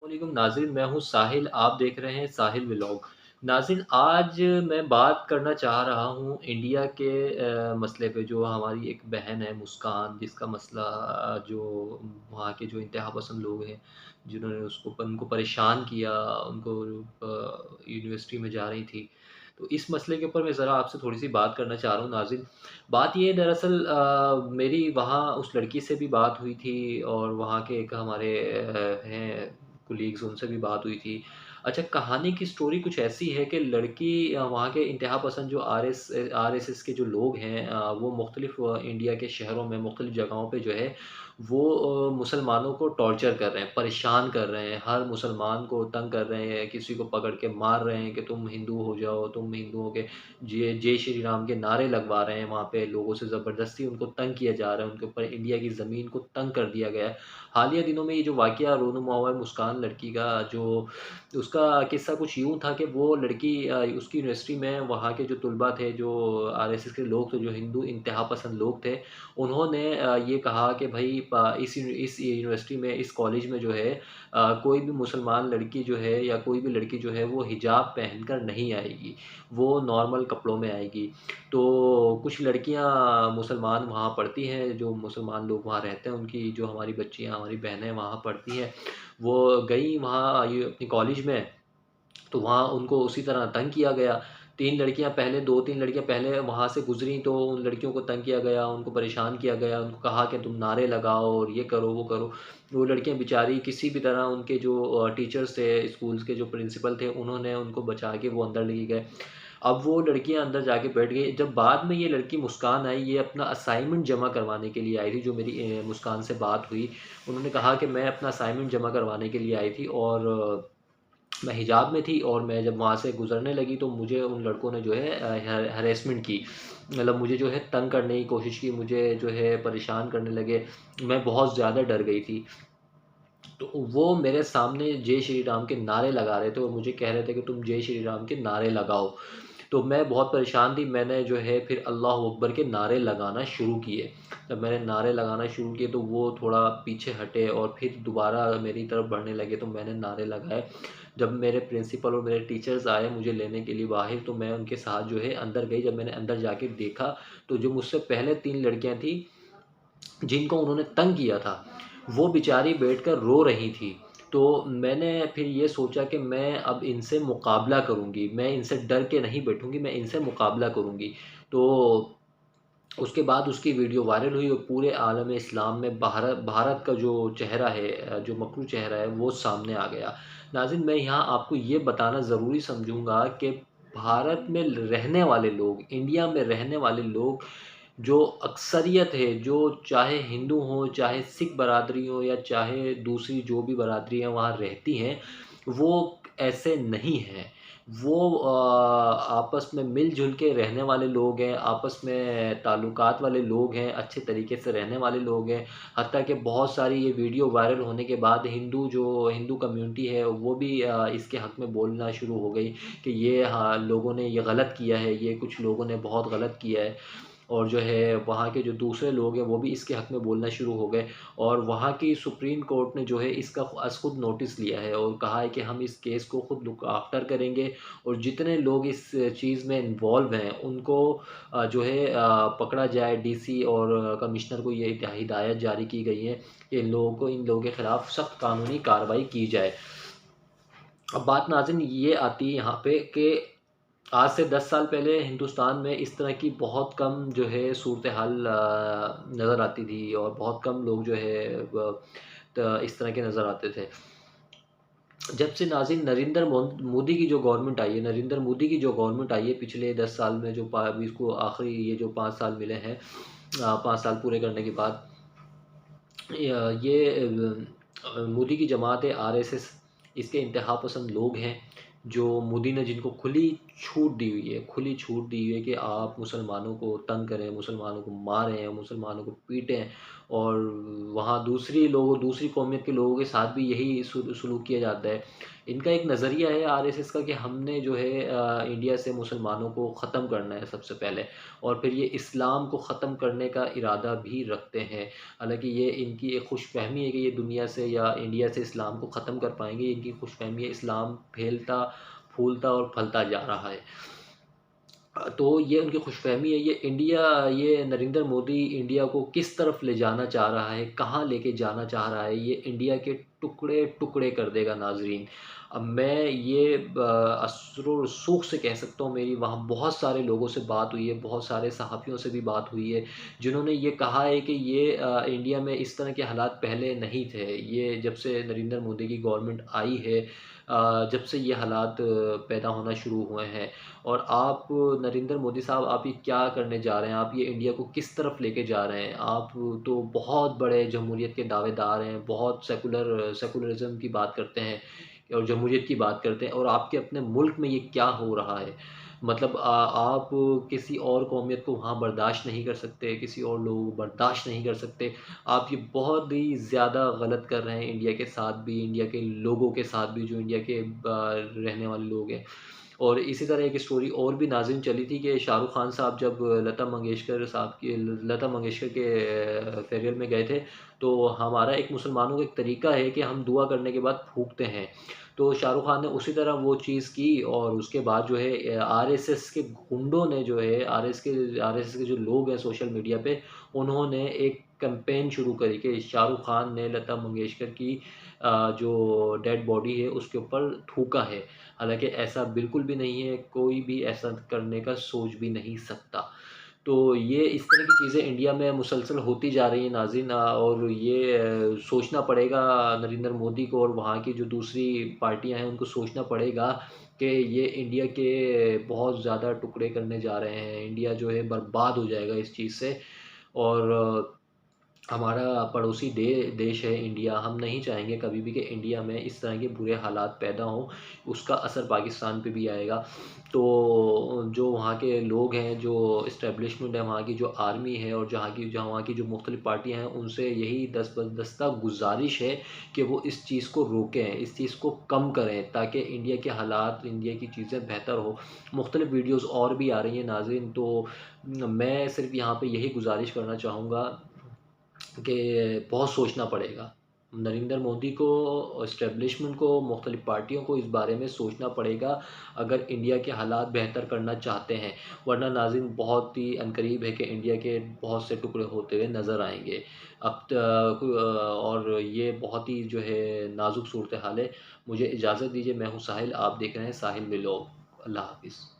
वालेकुम नाज़रीन, मैं हूँ साहिल, आप देख रहे हैं साहिल व्लॉग। नाज़रीन, आज मैं बात करना चाह रहा हूँ इंडिया के मसले पे। जो हमारी एक बहन है मुस्कान, जिसका मसला जो वहाँ के जो इंतहा पसंद लोग हैं, जिन्होंने उसको उनको परेशान किया, उनको यूनिवर्सिटी में जा रही थी। तो इस मसले के ऊपर मैं ज़रा आपसे थोड़ी-सी बात करना चाह रहा हूँ नाज़रीन। बात ये है दरअसल, मेरी वहाँ उस लड़की से भी बात हुई थी और वहाँ के एक हमारे हैं कोलीग्स, उनसे भी बात हुई थी। अच्छा, कहानी की स्टोरी कुछ ऐसी है कि लड़की वहाँ के इंतहा पसंद जो आरएसएस के जो लोग हैं, वो मुख्तलिफ़ इंडिया के शहरों में मुख्तलिफ़ जगहों पे जो है वो मुसलमानों को टॉर्चर कर रहे हैं, परेशान कर रहे हैं, हर मुसलमान को तंग कर रहे हैं, किसी को पकड़ के मार रहे हैं कि तुम हिंदू हो जाओ, तुम हिंदू हो के जय जय श्री राम के नारे लगवा रहे हैं। वहाँ पे लोगों से ज़बरदस्ती उनको तंग किया जा रहा है, उनके ऊपर इंडिया की ज़मीन को तंग कर दिया गया है। हालिया दिनों में ये जो वाक़या रोनुमा हुआ है मुस्कान लड़की का, जो उसका किस्सा कुछ यूँ था कि वो लड़की उसकी यूनिवर्सिटी में वहाँ के जो तुलबा थे, जो आरएसएस के लोग थे, जो हिंदू इंतहा पसंद लोग थे, उन्होंने ये कहा कि भई इस यूनिवर्सिटी में, इस कॉलेज में जो है कोई भी मुसलमान लड़की जो है या कोई भी लड़की जो है वो हिजाब पहनकर नहीं आएगी, वो नॉर्मल कपड़ों में आएगी। तो कुछ लड़कियाँ मुसलमान वहाँ पढ़ती हैं, जो मुसलमान लोग वहाँ रहते हैं, उनकी जो हमारी बच्चियाँ, हमारी बहनें वहाँ पढ़ती हैं, वो गई वहाँ ये अपने कॉलेज में, तो वहाँ उनको उसी तरह तंग किया गया। 3 लड़कियाँ पहले 2-3 लड़कियाँ पहले वहाँ से गुज़रीं, तो उन लड़कियों को तंग किया गया, उनको परेशान किया गया, उनको कहा कि तुम नारे लगाओ और ये करो, वो करो। वो लड़कियाँ बेचारी किसी भी तरह, उनके जो टीचर्स थे, स्कूल्स के जो प्रिंसिपल थे, उन्होंने उनको बचा के वो अंदर लेके गए। अब वो लड़कियाँ अंदर जाके बैठ गई। जब बाद में ये लड़की मुस्कान आई, ये अपना असाइनमेंट जमा करवाने के लिए आई थी, जो मेरी मुस्कान से बात हुई। उन्होंने कहा कि मैं अपना असाइनमेंट जमा करवाने के लिए आई थी और मैं हिजाब में थी, और मैं जब वहाँ से गुज़रने लगी तो मुझे उन लड़कों ने जो है हैरेसमेंट की। मतलब मुझे जो है तंग करने की कोशिश की, मुझे जो है परेशान करने लगे। मैं बहुत ज़्यादा डर गई थी। तो वो मेरे सामने जय श्री राम के नारे लगा रहे थे और मुझे कह रहे थे कि तुम जय श्री राम के नारे लगाओ। तो मैं बहुत परेशान थी, मैंने जो है फिर अल्लाह अकबर के नारे लगाना शुरू किए। जब मैंने नारे लगाना शुरू किए तो वो थोड़ा पीछे हटे और फिर दोबारा मेरी तरफ बढ़ने लगे, तो मैंने नारे लगाए। जब मेरे प्रिंसिपल और मेरे टीचर्स आए मुझे लेने के लिए बाहर, तो मैं उनके साथ जो है अंदर गई। जब मैंने अंदर जाके देखा, तो जो मुझसे पहले 3 लड़कियाँ थी, जिनको उन्होंने तंग किया था, वो बेचारी बैठकर रो रही थी। तो मैंने फिर ये सोचा कि मैं अब इनसे मुकाबला करूँगी, मैं इनसे डर के नहीं बैठूँगी, मैं इनसे मुकाबला करूँगी। तो उसके बाद उसकी वीडियो वायरल हुई और पूरे आलम इस्लाम में भारत भारत का जो चेहरा है, जो मकरू चेहरा है, वो सामने आ गया। नाज़रीन, मैं यहाँ आपको ये बताना ज़रूरी समझूँगा कि भारत में रहने वाले लोग, इंडिया में रहने वाले लोग, जो अक्सरियत है, जो चाहे हिंदू हों, चाहे सिख बरादरी हो या चाहे दूसरी जो भी बरादरियाँ वहाँ रहती हैं, वो ऐसे नहीं हैं। वो आपस में मिल-जुल के रहने वाले लोग हैं, आपस में ताल्लुकात वाले लोग हैं, अच्छे तरीके से रहने वाले लोग हैं। हत्ता कि बहुत सारी ये वीडियो वायरल होने के बाद हिंदू कम्युनिटी है, वो भी इसके हक़ में बोलना शुरू हो गई कि ये हाँ, लोगों ने ये गलत किया है, ये कुछ लोगों ने बहुत गलत किया है। और जो है वहाँ के जो दूसरे लोग हैं वो भी इसके हक़ में बोलना शुरू हो गए, और वहाँ की सुप्रीम कोर्ट ने जो है इसका खुद नोटिस लिया है और कहा है कि हम इस केस को खुद लुक आफ्टर करेंगे, और जितने लोग इस चीज़ में इन्वॉल्व हैं उनको जो है पकड़ा जाए। डीसी और कमिश्नर को ये हिदायत जारी की गई है कि इन लोगों के खिलाफ़ सख्त कानूनी कार्रवाई की जाए। अब बात नाज़रीन ये आती है यहाँ पे कि आज से 10 साल पहले हिंदुस्तान में इस तरह की बहुत कम जो है सूरत-ए-हाल नज़र आती थी, और बहुत कम लोग जो है इस तरह के नज़र आते थे। जब से नाज़रीन मोदी की जो गवर्नमेंट आई है, नरेंद्र मोदी की जो गवर्नमेंट आई है पिछले 10 साल में, जो पा अभी इसको आखिरी ये जो 5 साल मिले हैं, 5 साल पूरे करने के बाद, मोदी की जमात है आरएसएस, इसके इंतहा पसंद लोग हैं, जो मोदी ने जिनको खुली छूट दी हुई है कि आप मुसलमानों को तंग करें, मुसलमानों को मारें, मुसलमानों को पीटें, और वहाँ दूसरी कौमियत के लोगों के साथ भी यही सुलूक किया जाता है। इनका एक नज़रिया है आरएसएस का कि हमने जो है इंडिया से मुसलमानों को ख़त्म करना है सबसे पहले, और फिर ये इस्लाम को ख़त्म करने का इरादा भी रखते हैं। हालाँकि ये इनकी एक खुशफ़हमी है कि ये दुनिया से या इंडिया से इस्लाम को ख़त्म कर पाएँगे, इनकी खुशफ़हमी है इस्लाम फैलता, फूलता और फलता जा रहा है। तो ये उनकी खुशफ़हमी है, ये नरेंद्र मोदी इंडिया को किस तरफ ले जाना चाह रहा है, कहाँ लेके जाना चाह रहा है, ये इंडिया के टुकड़े-टुकड़े कर देगा नाज़रीन। अब मैं ये असर सूख से कह सकता हूँ, मेरी वहाँ बहुत सारे लोगों से बात हुई है, बहुत सारे सहाफ़ियों से भी बात हुई है, जिन्होंने ये कहा है कि ये इंडिया में इस तरह के हालात पहले नहीं थे। ये जब से नरेंद्र मोदी की गवर्नमेंट आई है, जब से ये हालात पैदा होना शुरू हुए हैं। और आप नरेंद्र मोदी साहब, आप ये क्या करने जा रहे हैं? आप ये इंडिया को किस तरफ लेके जा रहे हैं? आप तो बहुत बड़े जमहूरियत के दावेदार हैं, बहुत सेकुलरिज़्म की बात करते हैं और जमहूरियत की बात करते हैं, और आपके अपने मुल्क में ये क्या हो रहा है? मतलब आप किसी और कौमियत को वहाँ बर्दाश्त नहीं कर सकते, किसी और लोगों को बर्दाश्त नहीं कर सकते। आप ये बहुत ही ज़्यादा गलत कर रहे हैं इंडिया के साथ भी, इंडिया के लोगों के साथ भी, जो इंडिया के रहने वाले लोग हैं। और इसी तरह एक स्टोरी और भी नाज़िम चली थी कि शाहरुख खान साहब जब लता मंगेशकर के फेयरवेल में गए थे, तो हमारा एक मुसलमानों का एक तरीका है कि हम दुआ करने के बाद फूँकते हैं। तो शाहरुख खान ने उसी तरह वो चीज़ की, और उसके बाद जो है आरएसएस के गुंडों ने जो है आरएसएस के जो लोग हैं सोशल मीडिया पे, उन्होंने एक कैंपेन शुरू करी कि शाहरुख खान ने लता मंगेशकर की जो डेड बॉडी है उसके ऊपर थूका है। हालाँकि ऐसा बिल्कुल भी नहीं है, कोई भी ऐसा करने का सोच भी नहीं सकता। तो ये इस तरह की चीज़ें इंडिया में मुसलसल होती जा रही हैं नाज़रीन, और ये सोचना पड़ेगा नरेंद्र मोदी को, और वहाँ की जो दूसरी पार्टियाँ हैं उनको सोचना पड़ेगा कि ये इंडिया के बहुत ज़्यादा टुकड़े करने जा रहे हैं। इंडिया जो है बर्बाद हो जाएगा इस चीज़ से। और हमारा पड़ोसी देश है इंडिया, हम नहीं चाहेंगे कभी भी कि इंडिया में इस तरह के बुरे हालात पैदा हों, उसका असर पाकिस्तान पे भी आएगा। तो जो वहाँ के लोग हैं, जो एस्टेब्लिशमेंट है वहाँ की, जो आर्मी है, और जहाँ वहाँ की जो मुख्तलिफ़ पार्टियाँ हैं, उनसे यही दस्तबरदस्ता गुज़ारिश है कि वो इस चीज़ को रोकें, इस चीज़ को कम करें, ताकि इंडिया के हालात, इंडिया की चीज़ें बेहतर हो। मुख्तलिफ़ वीडियोज़ और भी आ रही हैं नाज़रीन, तो मैं सिर्फ़ यहाँ पे यही गुज़ारिश करना चाहूँगा कि बहुत सोचना पड़ेगा। नरेंद्र मोदी को, एस्टेब्लिशमेंट को, मुख्तलिफ़ पार्टियों को इस बारे में सोचना पड़ेगा, अगर इंडिया के हालात बेहतर करना चाहते हैं। वरना नाज़रीन, बहुत ही अनकरीब है कि इंडिया के बहुत से टुकड़े होते हुए नज़र आएँगे। और ये बहुत ही जो है नाज़ुक सूरत हाल है। मुझे इजाज़त दीजिए, मैं हूँ साहिल, आप देख रहे हैं साहिल व्लॉग। अल्लाह हाफ़िज़।